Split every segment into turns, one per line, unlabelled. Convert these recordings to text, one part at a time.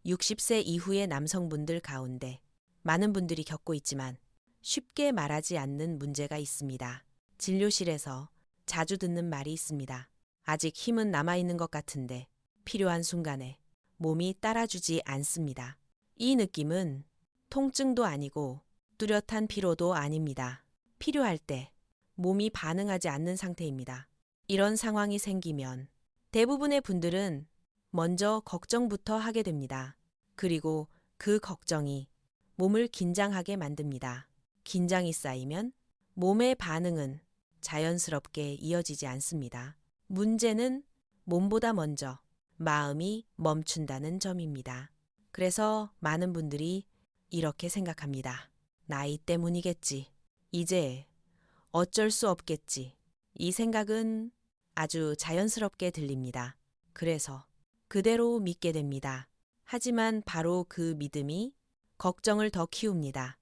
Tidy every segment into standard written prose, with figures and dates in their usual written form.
60세 이후의 남성분들 가운데 많은 분들이 겪고 있지만 쉽게 말하지 않는 문제가 있습니다. 진료실에서 자주 듣는 말이 있습니다. 아직 힘은 남아있는 것 같은데 필요한 순간에 몸이 따라주지 않습니다. 이 느낌은 통증도 아니고 뚜렷한 피로도 아닙니다. 필요할 때 몸이 반응하지 않는 상태입니다. 이런 상황이 생기면 대부분의 분들은 먼저 걱정부터 하게 됩니다. 그리고 그 걱정이 몸을 긴장하게 만듭니다. 긴장이 쌓이면 몸의 반응은 자연스럽게 이어지지 않습니다. 문제는 몸보다 먼저 마음이 멈춘다는 점입니다. 그래서 많은 분들이 이렇게 생각합니다. 나이 때문이겠지. 이제 어쩔 수 없겠지. 이 생각은 아주 자연스럽게 들립니다. 그래서 그대로 믿게 됩니다. 하지만 바로 그 믿음이 걱정을 더 키웁니다.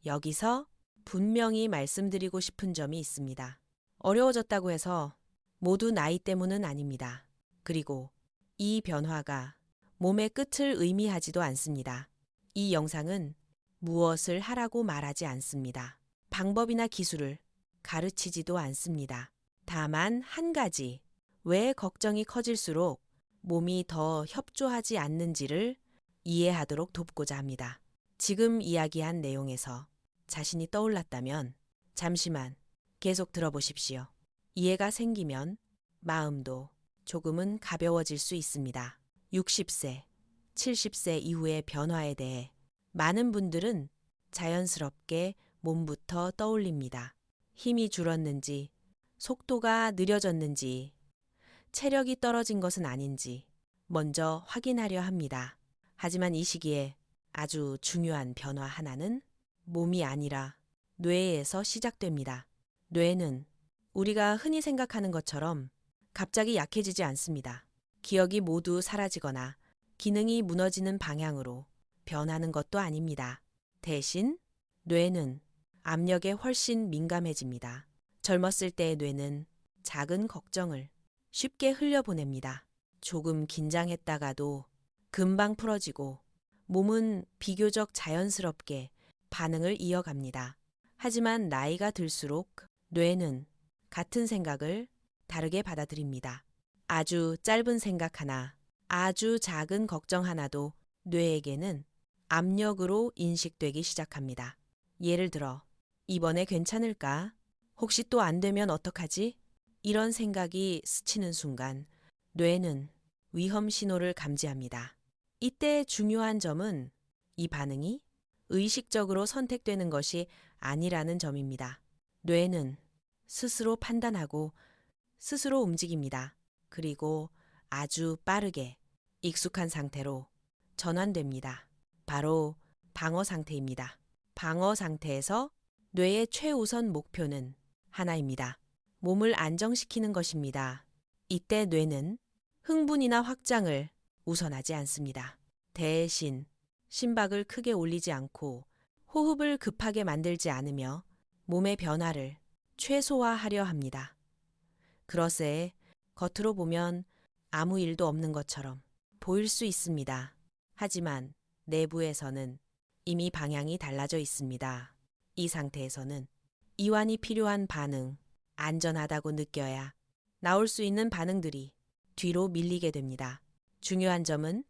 여기서 분명히 말씀드리고 싶은 점이 있습니다. 어려워졌다고 해서 모두 나이 때문은 아닙니다. 그리고 이 변화가 몸의 끝을 의미하지도 않습니다. 이 영상은 무엇을 하라고 말하지 않습니다. 방법이나 기술을 가르치지도 않습니다. 다만 한 가지, 왜 걱정이 커질수록 몸이 더 협조하지 않는지를 이해하도록 돕고자 합니다. 지금 이야기한 내용에서 자신이 떠올랐다면 잠시만 계속 들어보십시오. 이해가 생기면 마음도 조금은 가벼워질 수 있습니다. 60세, 70세 이후의 변화에 대해 많은 분들은 자연스럽게 몸부터 떠올립니다. 힘이 줄었는지, 속도가 느려졌는지, 체력이 떨어진 것은 아닌지 먼저 확인하려 합니다. 하지만 이 시기에 아주 중요한 변화 하나는 몸이 아니라 뇌에서 시작됩니다. 뇌는 우리가 흔히 생각하는 것처럼 갑자기 약해지지 않습니다. 기억이 모두 사라지거나 기능이 무너지는 방향으로 변하는 것도 아닙니다. 대신 뇌는 압력에 훨씬 민감해집니다. 젊었을 때의 뇌는 작은 걱정을 쉽게 흘려보냅니다. 조금 긴장했다가도 금방 풀어지고 몸은 비교적 자연스럽게 반응을 이어갑니다. 하지만 나이가 들수록 뇌는 같은 생각을 다르게 받아들입니다. 아주 짧은 생각 하나, 아주 작은 걱정 하나도 뇌에게는 압력으로 인식되기 시작합니다. 예를 들어, 이번에 괜찮을까? 혹시 또 안 되면 어떡하지? 이런 생각이 스치는 순간 뇌는 위험 신호를 감지합니다. 이때 중요한 점은 이 반응이 의식적으로 선택되는 것이 아니라는 점입니다. 뇌는 스스로 판단하고 스스로 움직입니다. 그리고 아주 빠르게 익숙한 상태로 전환됩니다. 바로 방어 상태입니다. 방어 상태에서 뇌의 최우선 목표는 하나입니다. 몸을 안정시키는 것입니다. 이때 뇌는 흥분이나 확장을 우선하지 않습니다. 대신 심박을 크게 올리지 않고 호흡을 급하게 만들지 않으며 몸의 변화를 최소화하려 합니다. 그러세 겉으로 보면 아무 일도 없는 것처럼 보일 수 있습니다. 하지만 내부에서는 이미 방향이 달라져 있습니다. 이 상태에서는 이완이 필요한 반응, 안전하다고 느껴야 나올 수 있는 반응들이 뒤로 밀리게 됩니다. 중요한 점은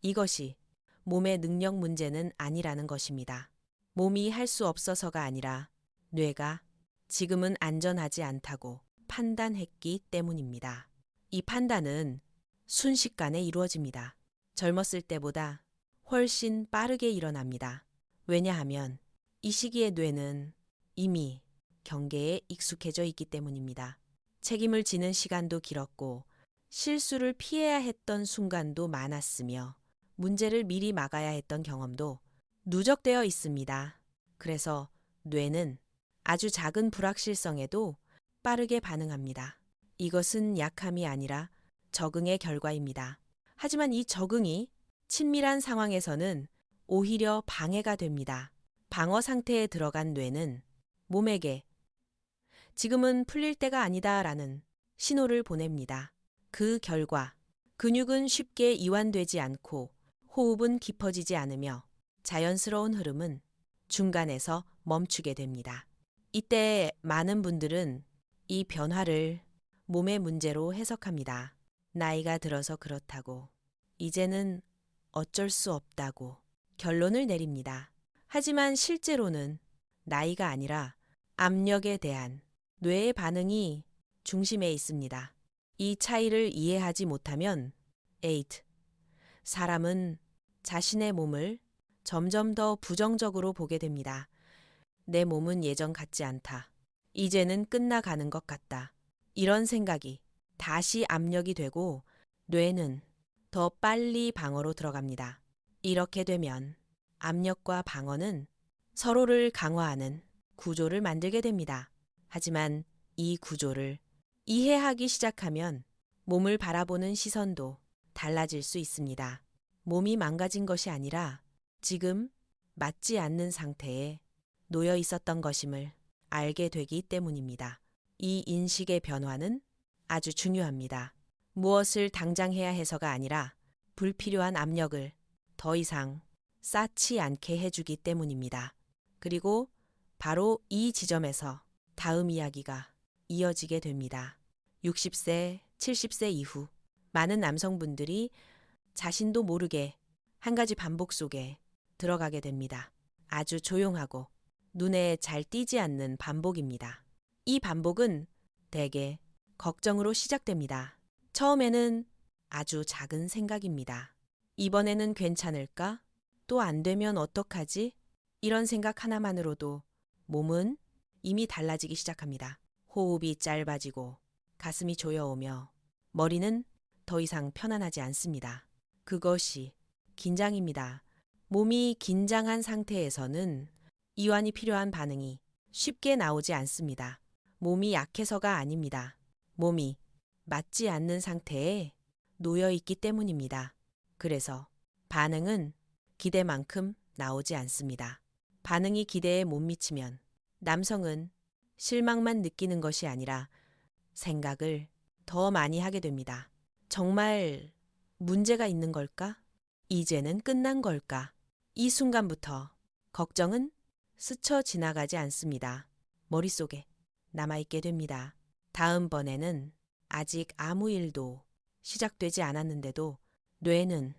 이것이 몸의 능력 문제는 아니라는 것입니다. 몸이 할 수 없어서가 아니라 뇌가 지금은 안전하지 않다고 판단했기 때문입니다. 이 판단은 순식간에 이루어집니다. 젊었을 때보다 훨씬 빠르게 일어납니다. 왜냐하면 이 시기의 뇌는 이미 경계에 익숙해져 있기 때문입니다. 책임을 지는 시간도 길었고 실수를 피해야 했던 순간도 많았으며 문제를 미리 막아야 했던 경험도 누적되어 있습니다. 그래서 뇌는 아주 작은 불확실성에도 빠르게 반응합니다. 이것은 약함이 아니라 적응의 결과입니다. 하지만 이 적응이 친밀한 상황에서는 오히려 방해가 됩니다. 방어 상태에 들어간 뇌는 몸에게 지금은 풀릴 때가 아니다라는 신호를 보냅니다. 그 결과 근육은 쉽게 이완되지 않고 호흡은 깊어지지 않으며 자연스러운 흐름은 중간에서 멈추게 됩니다. 이때 많은 분들은 이 변화를 몸의 문제로 해석합니다. 나이가 들어서 그렇다고, 이제는 어쩔 수 없다고 결론을 내립니다. 하지만 실제로는 나이가 아니라 압력에 대한 뇌의 반응이 중심에 있습니다. 이 차이를 이해하지 못하면 8. 사람은 자신의 몸을 점점 더 부정적으로 보게 됩니다. 내 몸은 예전 같지 않다. 이제는 끝나가는 것 같다. 이런 생각이 다시 압력이 되고 뇌는 더 빨리 방어로 들어갑니다. 이렇게 되면 압력과 방어는 서로를 강화하는 구조를 만들게 됩니다. 하지만 이 구조를 이해하기 시작하면 몸을 바라보는 시선도 달라질 수 있습니다. 몸이 망가진 것이 아니라 지금 맞지 않는 상태에 놓여 있었던 것임을 알게 되기 때문입니다. 이 인식의 변화는 아주 중요합니다. 무엇을 당장 해야 해서가 아니라 불필요한 압력을 더 이상 쌓지 않게 해주기 때문입니다. 그리고 바로 이 지점에서 다음 이야기가 이어지게 됩니다. 60세, 70세 이후 많은 남성분들이 자신도 모르게 한 가지 반복 속에 들어가게 됩니다. 아주 조용하고 눈에 잘 띄지 않는 반복입니다. 이 반복은 대개 걱정으로 시작됩니다. 처음에는 아주 작은 생각입니다. 이번에는 괜찮을까? 또 안 되면 어떡하지? 이런 생각 하나만으로도 몸은 이미 달라지기 시작합니다. 호흡이 짧아지고 가슴이 조여오며 머리는 더 이상 편안하지 않습니다. 그것이 긴장입니다. 몸이 긴장한 상태에서는 이완이 필요한 반응이 쉽게 나오지 않습니다. 몸이 약해서가 아닙니다. 몸이 맞지 않는 상태에 놓여 있기 때문입니다. 그래서 반응은 기대만큼 나오지 않습니다. 반응이 기대에 못 미치면 남성은 실망만 느끼는 것이 아니라 생각을 더 많이 하게 됩니다. 정말 문제가 있는 걸까? 이제는 끝난 걸까? 이 순간부터 걱정은 스쳐 지나가지 않습니다. 머릿속에 남아있게 됩니다. 다음번에는 아직 아무 일도 시작되지 않았는데도 뇌는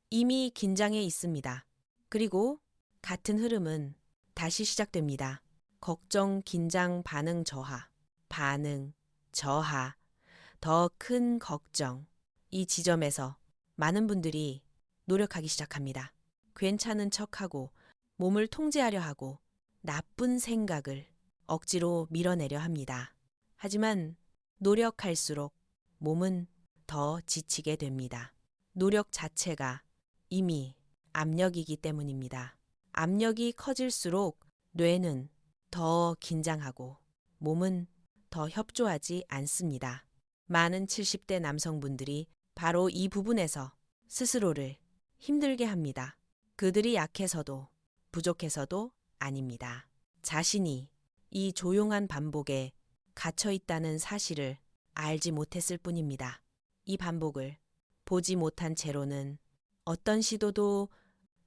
이미 긴장해 있습니다. 그리고 같은 흐름은 다시 시작됩니다. 걱정, 긴장, 반응 저하, 반응, 저하, 더 큰 걱정. 이 지점에서 많은 분들이 노력하기 시작합니다. 괜찮은 척하고 몸을 통제하려 하고 나쁜 생각을 억지로 밀어내려 합니다. 하지만 노력할수록 몸은 더 지치게 됩니다. 노력 자체가 이미 압력이기 때문입니다. 압력이 커질수록 뇌는 더 긴장하고 몸은 더 협조하지 않습니다. 많은 70대 남성분들이 바로 이 부분에서 스스로를 힘들게 합니다. 그들이 약해서도 부족해서도 아닙니다. 자신이 이 조용한 반복에 갇혀 있다는 사실을 알지 못했을 뿐입니다. 이 반복을 보지 못한 채로는 어떤 시도도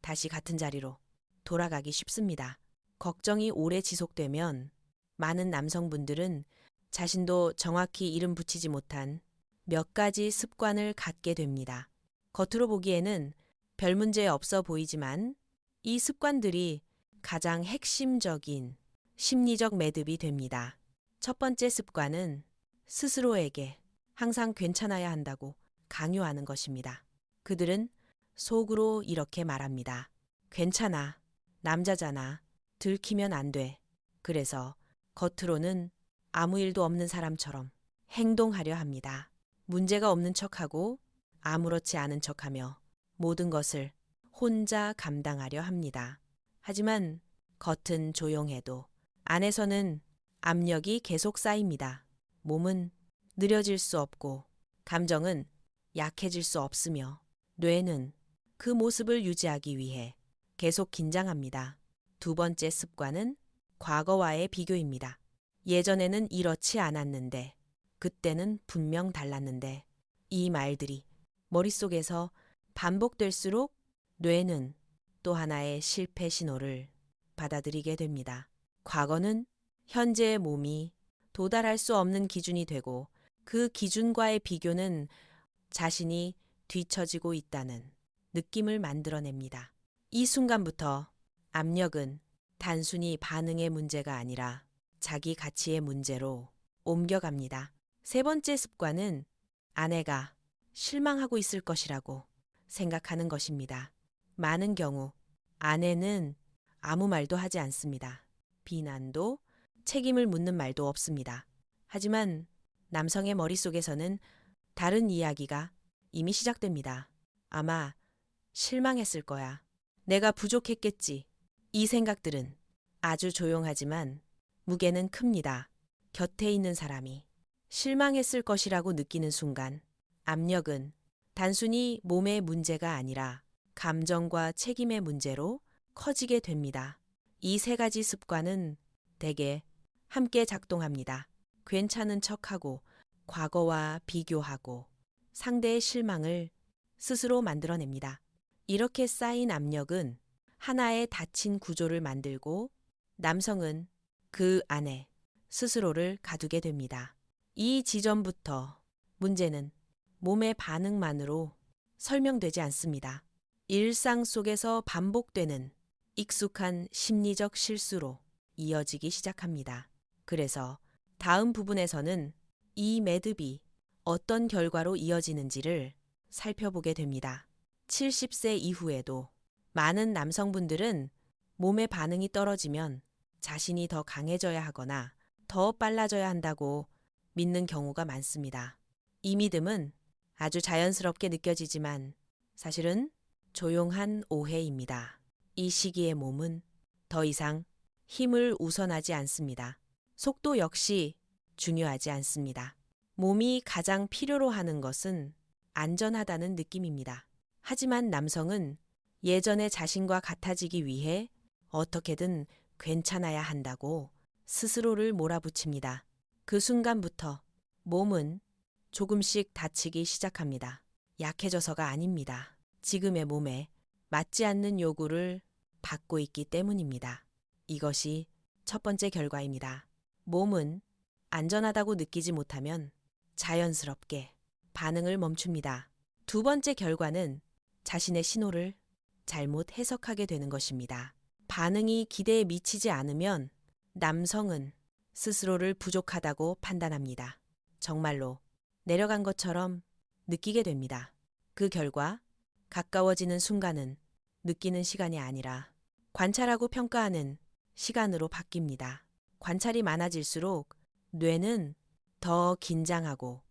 다시 같은 자리로 돌아가기 쉽습니다. 걱정이 오래 지속되면 많은 남성분들은 자신도 정확히 이름 붙이지 못한 몇 가지 습관을 갖게 됩니다. 겉으로 보기에는 별 문제 없어 보이지만 이 습관들이 가장 핵심적인 심리적 매듭이 됩니다. 첫 번째 습관은 스스로에게 항상 괜찮아야 한다고 강요하는 것입니다. 그들은 속으로 이렇게 말합니다. 괜찮아. 남자잖아. 들키면 안 돼. 그래서 겉으로는 아무 일도 없는 사람처럼 행동하려 합니다. 문제가 없는 척하고 아무렇지 않은 척하며 모든 것을 혼자 감당하려 합니다. 하지만 겉은 조용해도 안에서는 압력이 계속 쌓입니다. 몸은 느려질 수 없고 감정은 약해질 수 없으며 뇌는 그 모습을 유지하기 위해 계속 긴장합니다. 두 번째 습관은 과거와의 비교입니다. 예전에는 이렇지 않았는데, 그때는 분명 달랐는데, 이 말들이 머릿속에서 반복될수록 뇌는 또 하나의 실패 신호를 받아들이게 됩니다. 과거는 현재의 몸이 도달할 수 없는 기준이 되고 그 기준과의 비교는 자신이 뒤처지고 있다는 느낌을 만들어냅니다. 이 순간부터 압력은 단순히 반응의 문제가 아니라 자기 가치의 문제로 옮겨갑니다. 세 번째 습관은 아내가 실망하고 있을 것이라고 생각하는 것입니다. 많은 경우 아내는 아무 말도 하지 않습니다. 비난도 책임을 묻는 말도 없습니다. 하지만 남성의 머릿속에서는 다른 이야기가 이미 시작됩니다. 아마 실망했을 거야. 내가 부족했겠지. 이 생각들은 아주 조용하지만 무게는 큽니다. 곁에 있는 사람이 실망했을 것이라고 느끼는 순간 압력은 단순히 몸의 문제가 아니라 감정과 책임의 문제로 커지게 됩니다. 이 세 가지 습관은 대개 함께 작동합니다. 괜찮은 척하고 과거와 비교하고 상대의 실망을 스스로 만들어냅니다. 이렇게 쌓인 압력은 하나의 닫힌 구조를 만들고 남성은 그 안에 스스로를 가두게 됩니다. 이 지점부터 문제는 몸의 반응만으로 설명되지 않습니다. 일상 속에서 반복되는 익숙한 심리적 실수로 이어지기 시작합니다. 그래서 다음 부분에서는 이 매듭이 어떤 결과로 이어지는지를 살펴보게 됩니다. 70세 이후에도 많은 남성분들은 몸의 반응이 떨어지면 자신이 더 강해져야 하거나 더 빨라져야 한다고 믿는 경우가 많습니다. 이 믿음은 아주 자연스럽게 느껴지지만 사실은 조용한 오해입니다. 이 시기의 몸은 더 이상 힘을 우선하지 않습니다. 속도 역시 중요하지 않습니다. 몸이 가장 필요로 하는 것은 안전하다는 느낌입니다. 하지만 남성은 예전의 자신과 같아지기 위해 어떻게든 괜찮아야 한다고 스스로를 몰아붙입니다. 그 순간부터 몸은 조금씩 다치기 시작합니다. 약해져서가 아닙니다. 지금의 몸에 맞지 않는 요구를 받고 있기 때문입니다. 이것이 첫 번째 결과입니다. 몸은 안전하다고 느끼지 못하면 자연스럽게 반응을 멈춥니다. 두 번째 결과는 자신의 신호를 잘못 해석하게 되는 것입니다. 반응이 기대에 미치지 않으면 남성은 스스로를 부족하다고 판단합니다. 정말로 내려간 것처럼 느끼게 됩니다. 그 결과 가까워지는 순간은 느끼는 시간이 아니라 관찰하고 평가하는 시간으로 바뀝니다. 관찰이 많아질수록 뇌는 더 긴장하고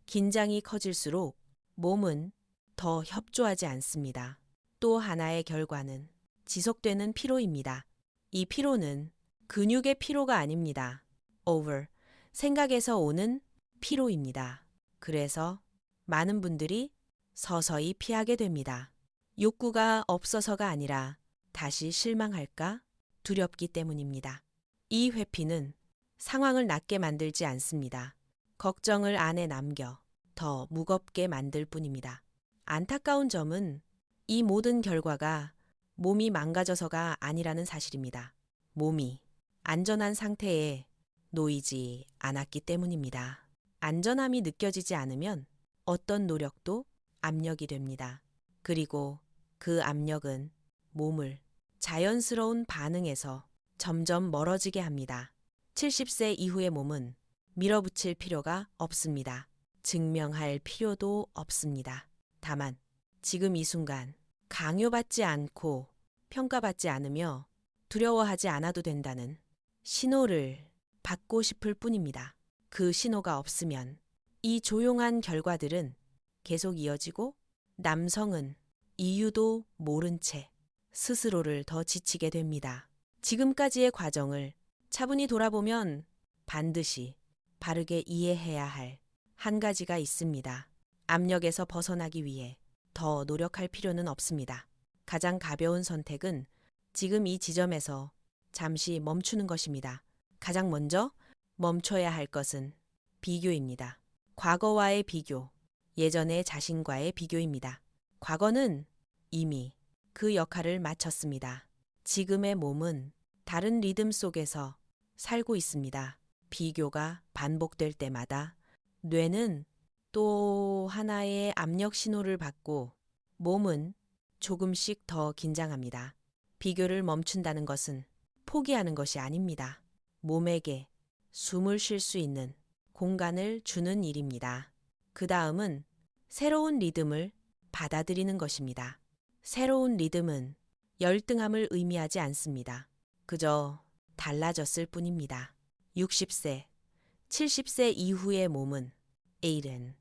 긴장이 커질수록 몸은 더 협조하지 않습니다. 또 하나의 결과는 지속되는 피로입니다. 이 피로는 근육의 피로가 아닙니다. over, 생각에서 오는 피로입니다. 그래서 많은 분들이 서서히 피하게 됩니다. 욕구가 없어서가 아니라 다시 실망할까 두렵기 때문입니다. 이 회피는 상황을 낫게 만들지 않습니다. 걱정을 안에 남겨 더 무겁게 만들 뿐입니다. 안타까운 점은 이 모든 결과가 몸이 망가져서가 아니라는 사실입니다. 몸이 안전한 상태에 놓이지 않았기 때문입니다. 안전함이 느껴지지 않으면 어떤 노력도 압력이 됩니다. 그리고 그 압력은 몸을 자연스러운 반응에서 점점 멀어지게 합니다. 70세 이후의 몸은 밀어붙일 필요가 없습니다. 증명할 필요도 없습니다. 다만 지금 이 순간 강요받지 않고 평가받지 않으며 두려워하지 않아도 된다는 신호를 받고 싶을 뿐입니다. 그 신호가 없으면 이 조용한 결과들은 계속 이어지고 남성은 이유도 모른 채 스스로를 더 지치게 됩니다. 지금까지의 과정을 차분히 돌아보면 반드시 바르게 이해해야 할 한 가지가 있습니다. 압력에서 벗어나기 위해 더 노력할 필요는 없습니다. 가장 가벼운 선택은 지금 이 지점에서 잠시 멈추는 것입니다. 가장 먼저 멈춰야 할 것은 비교입니다. 과거와의 비교, 예전의 자신과의 비교입니다. 과거는 이미 그 역할을 마쳤습니다. 지금의 몸은 다른 리듬 속에서 살고 있습니다. 비교가 반복될 때마다 뇌는 또 하나의 압력 신호를 받고 몸은 조금씩 더 긴장합니다. 비교를 멈춘다는 것은 포기하는 것이 아닙니다. 몸에게 숨을 쉴 수 있는 공간을 주는 일입니다. 그 다음은 새로운 리듬을 받아들이는 것입니다. 새로운 리듬은 열등함을 의미하지 않습니다. 그저 달라졌을 뿐입니다. 60세, 70세 이후의 몸은 에일은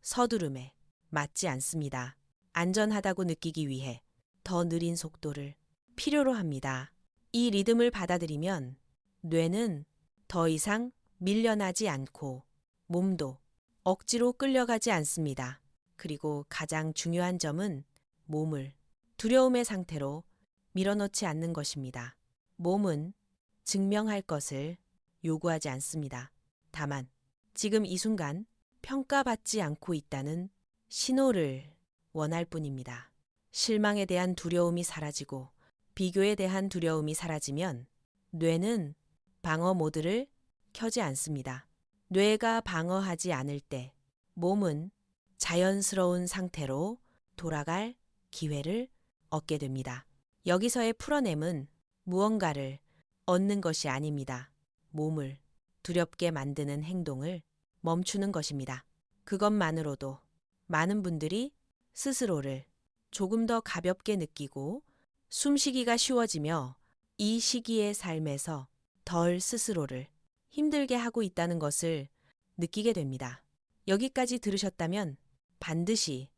서두름에 맞지 않습니다. 안전하다고 느끼기 위해 더 느린 속도를 필요로 합니다. 이 리듬을 받아들이면 뇌는 더 이상 밀려나지 않고 몸도 억지로 끌려가지 않습니다. 그리고 가장 중요한 점은 몸을 두려움의 상태로 밀어넣지 않는 것입니다. 몸은 증명할 것을 요구하지 않습니다. 다만 지금 이 순간 평가받지 않고 있다는 신호를 원할 뿐입니다. 실망에 대한 두려움이 사라지고 비교에 대한 두려움이 사라지면 뇌는 방어 모드를 켜지 않습니다. 뇌가 방어하지 않을 때 몸은 자연스러운 상태로 돌아갈 기회를 얻게 됩니다. 여기서의 풀어냄은 무언가를 얻는 것이 아닙니다. 몸을 두렵게 만드는 행동을 멈추는 것입니다. 그것만으로도 많은 분들이 스스로를 조금 더 가볍게 느끼고 숨쉬기가 쉬워지며 이 시기의 삶에서 덜 스스로를 힘들게 하고 있다는 것을 느끼게 됩니다. 여기까지 들으셨다면 반드시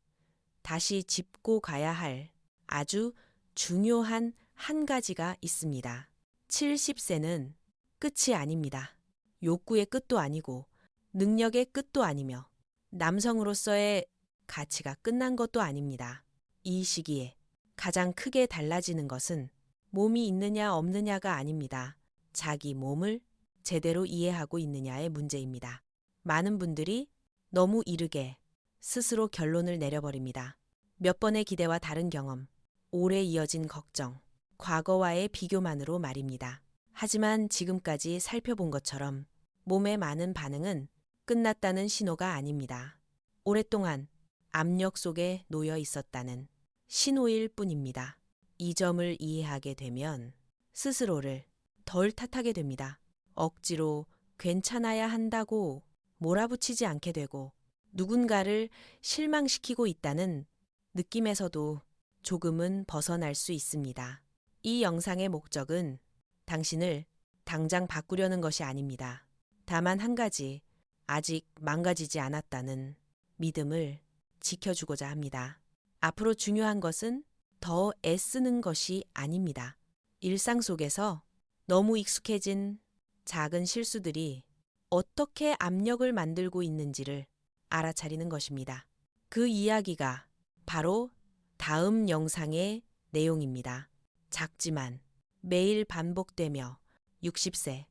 다시 짚고 가야 할 아주 중요한 한 가지가 있습니다. 70세는 끝이 아닙니다. 욕구의 끝도 아니고 능력의 끝도 아니며 남성으로서의 가치가 끝난 것도 아닙니다. 이 시기에 가장 크게 달라지는 것은 몸이 있느냐 없느냐가 아닙니다. 자기 몸을 제대로 이해하고 있느냐의 문제입니다. 많은 분들이 너무 이르게 스스로 결론을 내려버립니다. 몇 번의 기대와 다른 경험, 오래 이어진 걱정, 과거와의 비교만으로 말입니다. 하지만 지금까지 살펴본 것처럼 몸의 많은 반응은 끝났다는 신호가 아닙니다. 오랫동안 압력 속에 놓여 있었다는 신호일 뿐입니다. 이 점을 이해하게 되면 스스로를 덜 탓하게 됩니다. 억지로 괜찮아야 한다고 몰아붙이지 않게 되고 누군가를 실망시키고 있다는 느낌에서도 조금은 벗어날 수 있습니다. 이 영상의 목적은 당신을 당장 바꾸려는 것이 아닙니다. 다만 한 가지, 아직 망가지지 않았다는 믿음을 지켜주고자 합니다. 앞으로 중요한 것은 더 애쓰는 것이 아닙니다. 일상 속에서 너무 익숙해진 작은 실수들이 어떻게 압력을 만들고 있는지를 알아차리는 것입니다. 그 이야기가 바로 다음 영상의 내용입니다. 작지만 매일 반복되며 60세,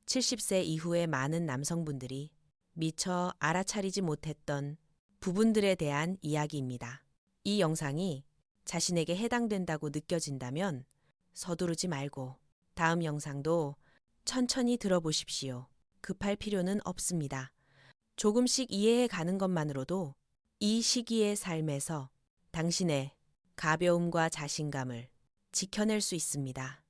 70세 이후의 많은 남성분들이 미처 알아차리지 못했던 부분들에 대한 이야기입니다. 이 영상이 자신에게 해당된다고 느껴진다면 서두르지 말고 다음 영상도 천천히 들어보십시오. 급할 필요는 없습니다. 조금씩 이해해 가는 것만으로도 이 시기의 삶에서 당신의 가벼움과 자신감을 지켜낼 수 있습니다.